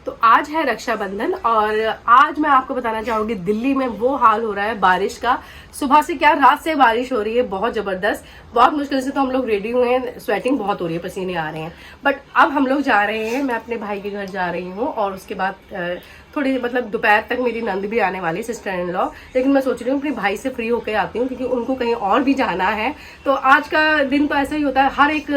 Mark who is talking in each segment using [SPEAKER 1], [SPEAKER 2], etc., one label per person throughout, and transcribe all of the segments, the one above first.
[SPEAKER 1] तो आज है रक्षाबंधन और आज मैं आपको बताना चाहूंगी दिल्ली में वो हाल हो रहा है बारिश का। सुबह से क्या रात से बारिश हो रही है बहुत जबरदस्त। बहुत मुश्किल से तो हम लोग रेडी हुए हैं, स्वेटिंग बहुत हो रही है, पसीने आ रहे हैं। बट अब हम लोग जा रहे हैं, मैं अपने भाई के घर जा रही हूँ और उसके बाद थोड़ी मतलब दोपहर तक मेरी नंद भी आने वाली, सिस्टर इन लॉ। लेकिन मैं सोच रही हूँ अपने भाई से फ्री होकर आती हूँ क्योंकि उनको कहीं और भी जाना है। तो आज का दिन तो ऐसा ही होता है, हर एक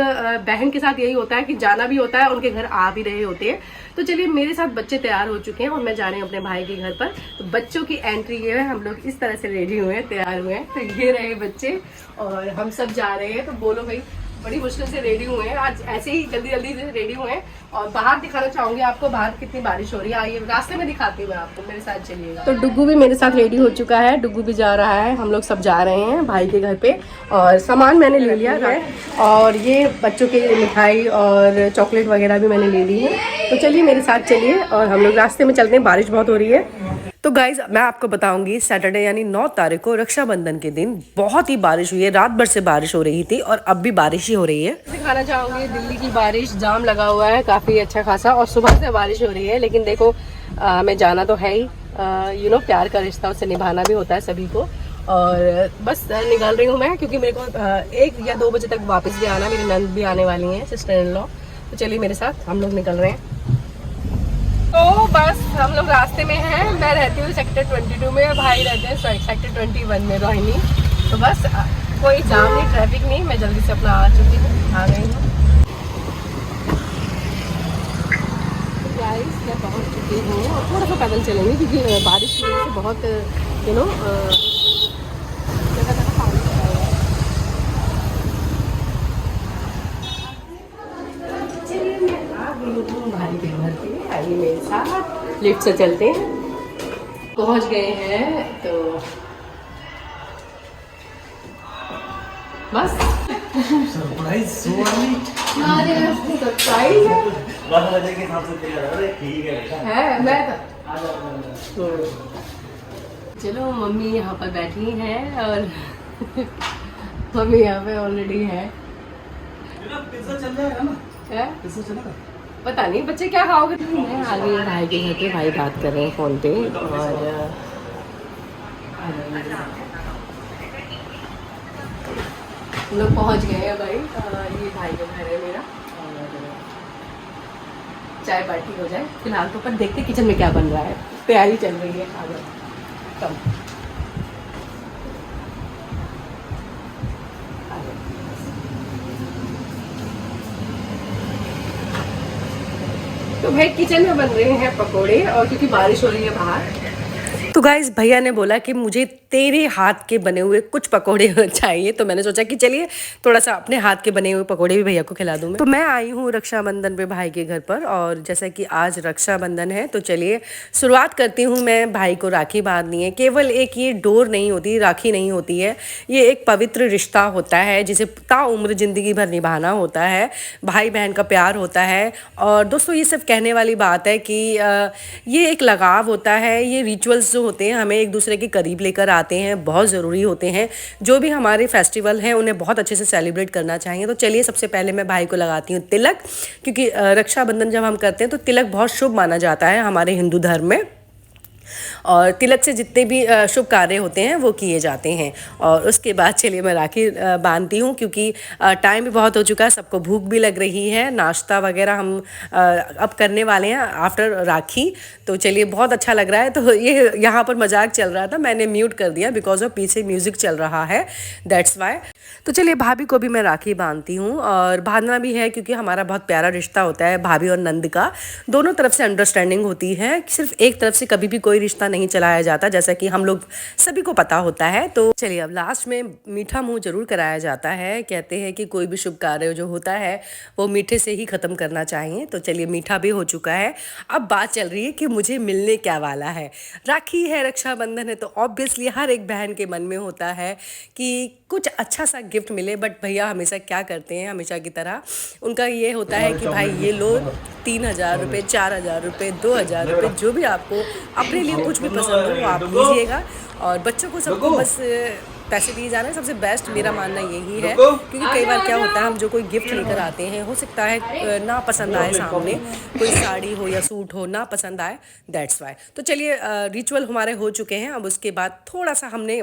[SPEAKER 1] बहन के साथ यही होता है कि जाना भी होता है, उनके घर आ भी रहे होते हैं। तो चलिए मेरे साथ बच्चे तैयार हो चुके हैं और मैं जा रही हूँ अपने भाई के घर पर। तो बच्चों की एंट्री ये है, हम लोग इस तरह से रेडी हुए हैं, तैयार हुए हैं। तो ये रहे बच्चे और हम सब जा रहे हैं। तो बोलो भाई, बड़ी मुश्किल से रेडी हुए हैं, आज ऐसे ही जल्दी जल्दी से रेडी हुए हैं। और बाहर दिखाना चाहूंगी आपको, बाहर कितनी बारिश हो रही है। आइए रास्ते में दिखाती हूँ मैं आपको, मेरे साथ चलिएगा। तो डुग्गू भी मेरे साथ रेडी हो चुका है, डुग्गू भी जा रहा है। हम लोग सब जा रहे हैं भाई के घर पे और सामान मैंने ले लिया है और ये बच्चों के मिठाई और चॉकलेट वगैरह भी मैंने ले ली है। तो चलिए मेरे साथ चलिए और हम लोग रास्ते में चलते हैं, बारिश बहुत हो रही है। तो गाइज मैं आपको बताऊंगी, सैटरडे यानी 9 तारीख को रक्षाबंधन के दिन बहुत ही बारिश हुई है। रात भर से बारिश हो रही थी और अब भी बारिश ही हो रही है। दिखाना चाहूंगी दिल्ली की बारिश, जाम लगा हुआ है काफी अच्छा खासा और सुबह से बारिश हो रही है। लेकिन देखो हमें जाना तो है ही, प्यार का रिश्ता उससे निभाना भी होता है सभी को। और बस निकल रही हूँ मैं क्योंकि मेरे को 1 या 2 बजे तक वापस भी आना, मेरी नंद भी आने वाली है, सिस्टर इन लॉ। तो चलिए मेरे साथ, हम लोग निकल रहे हैं। तो बस हम लोग रास्ते में हैं। मैं रहती हूँ सेक्टर 22 में, भाई रहते हैं सेक्टर 21 में, रोहिणी। तो बस कोई जाम नहीं, ट्रैफिक नहीं, मैं जल्दी से अपना आ चुकी हूँ, आ गई हूँ। गाइस मैं पहुँच चुकी हूँ और थोड़ा सा पैदल चलेंगे क्योंकि बारिश की वजह से बहुत जगह जगह पानी पड़ा हुआ है। चलिए मैं आ गई हूँ भाई के घर पे, आइए मेरे साथ, लिफ्ट से चलते हैं। पहुंच गए हैं तो बस
[SPEAKER 2] सरप्राइज
[SPEAKER 1] सरप्राइज है मैं तो। चलो मम्मी यहाँ पर बैठी हैं और मम्मी यहाँ पे ऑलरेडी है।
[SPEAKER 2] पिज्जा चल जाएगा ना? पिज्जा चलेगा?
[SPEAKER 1] पता नहीं बच्चे क्या खाओगे। मैं आ गई भाई के घर पे, भाई बात कर रहे हैं फ़ोन पे और हम लोग पहुँच गए हैं भाई। ये भाई का घर है मेरा और चाय पार्टी हो जाए फिलहाल तो, पर देखते किचन में क्या बन रहा है, तैयारी चल रही है। आ जाओ कम। तो भाई किचन में बन रहे हैं पकोड़े और क्योंकि बारिश हो रही है बाहर। तो गाइस भैया ने बोला कि मुझे तेरे हाथ के बने हुए कुछ पकोड़े चाहिए। तो मैंने सोचा कि चलिए थोड़ा सा अपने हाथ के बने हुए पकोड़े भी भैया को खिला दूँ मैं। तो मैं आई हूँ रक्षाबंधन पे भाई के घर पर और जैसा कि आज रक्षाबंधन है तो चलिए शुरुआत करती हूँ मैं। भाई को राखी बांधनी है। केवल एक ये डोर नहीं होती, राखी नहीं होती है, ये एक पवित्र रिश्ता होता है जिसे ताउम्र ज़िंदगी भर निभाना होता है। भाई बहन का प्यार होता है। और दोस्तों ये सिर्फ कहने वाली बात है कि ये एक लगाव होता है। ये रिचुअल्स जो होते हैं हमें एक दूसरे के करीब लेकर आते हैं, बहुत ज़रूरी होते हैं। जो भी हमारे फेस्टिवल हैं उन्हें बहुत अच्छे से सेलिब्रेट करना चाहिए। तो चलिए सबसे पहले मैं भाई को लगाती हूँ तिलक, क्योंकि रक्षाबंधन जब हम करते हैं तो तिलक बहुत शुभ माना जाता है हमारे हिंदू धर्म में। और तिलक से जितने भी शुभ कार्य होते हैं वो किए जाते हैं। और उसके बाद चलिए मैं राखी बांधती हूँ क्योंकि टाइम भी बहुत हो चुका है, सबको भूख भी लग रही है। नाश्ता वगैरह हम अब करने वाले हैं आफ्टर राखी। तो चलिए बहुत अच्छा लग रहा है। तो ये यहाँ पर मजाक चल रहा था, मैंने म्यूट कर दिया बिकॉज ऑफ पीछे म्यूज़िक चल रहा है, दैट्स वाई। तो चलिए भाभी को भी मैं राखी बांधती हूँ और बांधना भी है क्योंकि हमारा बहुत प्यारा रिश्ता होता है भाभी और नंद का। दोनों तरफ से अंडरस्टैंडिंग होती है, सिर्फ एक तरफ से कभी भी कोई रिश्ता नहीं चलाया जाता, जैसा कि हम लोग सभी को पता होता है। तो चलिए अब लास्ट में मीठा मुंह जरूर कराया जाता है। कहते हैं कि कोई भी शुभ कार्य जो होता है वो मीठे से ही ख़त्म करना चाहिए। तो चलिए मीठा भी हो चुका है। अब बात चल रही है कि मुझे मिलने क्या वाला है। राखी है, रक्षाबंधन है, तो ऑब्वियसली हर एक बहन के मन में होता है कि कुछ अच्छा सा गिफ्ट मिले। बट भैया हमेशा क्या करते हैं, हमेशा की तरह उनका ये होता है कि भाई ये लो 3000 रुपये, 4000 रुपये, 2000 रुपये, जो भी आपको अपने लिए कुछ भी पसंद हो वो आप लीजिएगा। और बच्चों को सबको बस पैसे दिए जाना सबसे बेस्ट, मेरा मानना यही है। क्योंकि कई बार क्या होता है, हम जो कोई गिफ्ट लेकर आते हैं, हो सकता है ना पसंद आए, सामने कोई साड़ी हो या सूट हो ना पसंद आए, दैट्स वाई। तो चलिए रिचुअल हमारे हो चुके हैं। अब उसके बाद थोड़ा सा हमने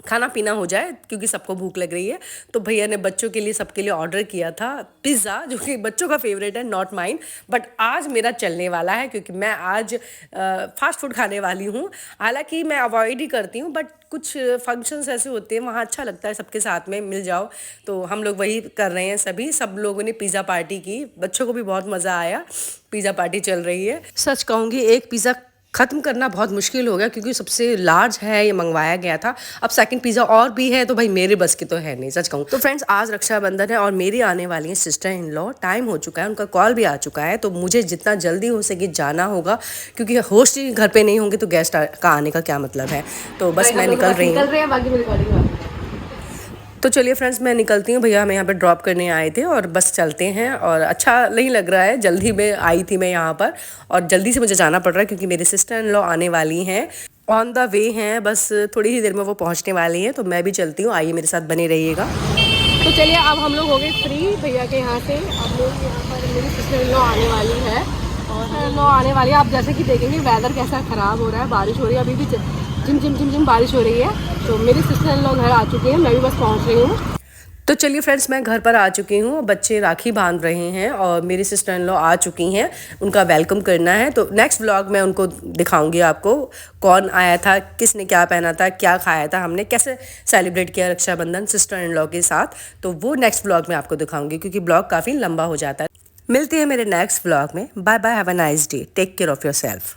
[SPEAKER 1] खाना पीना हो जाए क्योंकि सबको भूख लग रही है। तो भैया ने बच्चों के लिए, सबके लिए ऑर्डर किया था पिज़्ज़ा, जो कि बच्चों का फेवरेट है, नॉट माइंड। बट आज मेरा चलने वाला है क्योंकि मैं आज फास्ट फूड खाने वाली हूँ। हालांकि मैं अवॉइड ही करती हूँ, बट कुछ फंक्शंस ऐसे होते हैं वहाँ अच्छा लगता है सबके साथ में मिल जाओ, तो हम लोग वही कर रहे हैं। सब लोगों ने पिज़्ज़ा पार्टी की, बच्चों को भी बहुत मज़ा आया, पिज़्ज़ा पार्टी चल रही है। सच कहूँगी एक पिज़्ज़ा ख़त्म करना बहुत मुश्किल हो गया क्योंकि सबसे लार्ज है, ये मंगवाया गया था। अब सेकंड पिज़्ज़ा और भी है तो भाई मेरे बस की तो है नहीं, सच कहूँ तो। फ्रेंड्स आज रक्षाबंधन है और मेरी आने वाली है सिस्टर इन लॉ। टाइम हो चुका है, उनका कॉल भी आ चुका है, तो मुझे जितना जल्दी हो सके जाना होगा क्योंकि होस्ट ही घर पे नहीं होंगे तो गेस्ट का आने का क्या मतलब है। तो बस मैं निकल रही हूँ। तो चलिए फ्रेंड्स मैं निकलती हूँ, भैया हमें यहाँ पे ड्रॉप करने आए थे और बस चलते हैं। और अच्छा नहीं लग रहा है, जल्दी में आई थी मैं यहाँ पर और जल्दी से मुझे जाना पड़ रहा है क्योंकि मेरी सिस्टर इन लॉ आने वाली हैं, ऑन द वे हैं, बस थोड़ी ही देर में वो पहुँचने वाली हैं। तो मैं भी चलती हूँ, आइए मेरे साथ बने रहिएगा। तो चलिए अब हम लोग हो गए फ्री भैया के यहाँ से। अब लोग यहाँ पर मेरी सिस्टर इन लॉ आने वाली है और लॉ आने वाली है। आप जैसे कि देखेंगे वेदर कैसा ख़राब हो रहा है, बारिश हो रही है, अभी भी झिम बारिश हो रही है। तो मेरी सिस्टर इन लॉ घर आ चुकी हैं, मैं भी बस पहुंच रही हूँ। तो चलिए फ्रेंड्स मैं घर पर आ चुकी हूँ, बच्चे राखी बांध रहे हैं और मेरी सिस्टर इन लॉ आ चुकी हैं, उनका वेलकम करना है। तो नेक्स्ट व्लॉग मैं उनको दिखाऊंगी आपको, कौन आया था, किसने क्या पहना था, क्या खाया था, हमने कैसे सेलिब्रेट किया रक्षाबंधन सिस्टर इन लॉ के साथ। तो वो नेक्स्ट व्लॉग में आपको दिखाऊंगी क्योंकि ब्लॉग काफ़ी लंबा हो जाता है। मिलते हैं मेरे नेक्स्ट व्लॉग में। Bye bye, have a nice day, take care of your self.